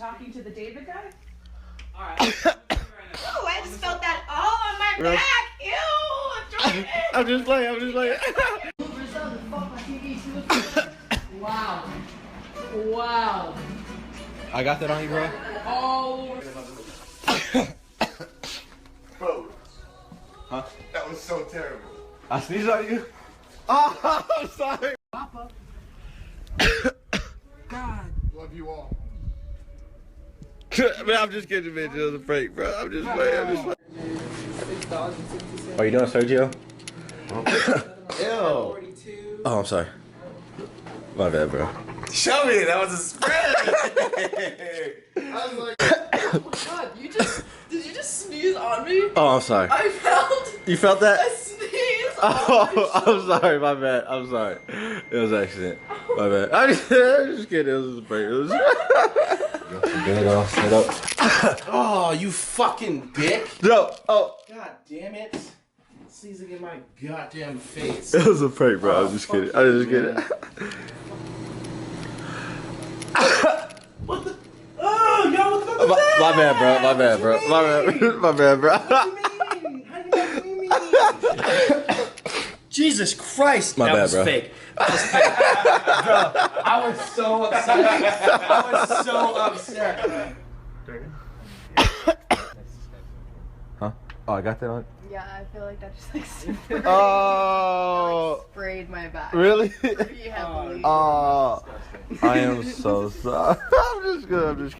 talking to the David guy? Alright. Oh, I just felt that all on my back. Ew! I'm just playing. Wow. Wow. I got that on you, bro. Oh. Bro. Huh? That was so terrible. I sneezed on you? Oh, I'm sorry. Papa. God. Love you all. Man, I'm just kidding, man. It was a prank, bro. I'm just playing. Are you doing Sergio? Ew. Oh, I'm sorry. My bad, bro. Show me. That was a spread. I was like, Oh my God, did you just sneeze on me? Oh, I'm sorry. I felt You felt that? a sneeze on Oh, my I'm sorry. My bad. I'm sorry. It was an accident. My bad. I'm just kidding. It was just a prank. It was good. I'll sit up. Oh, you fucking dick. No. Oh. God damn it. Sneezing in my goddamn face. It was a prank, bro. I was just kidding. I was just kidding. What the? Oh, yo, what the fuck was that? My bad, bro. My bad, bro. My bad, bro. What do you mean? How do you mean? Jesus Christ. My that bad, was bro. fake. That was fake. Bro, I was so upset. I was so upset. Huh? Oh, I got that on. Yeah, I feel like that just like super Oh. sprayed my back. Really? Pretty heavily. Oh. I am so sorry. I'm just good.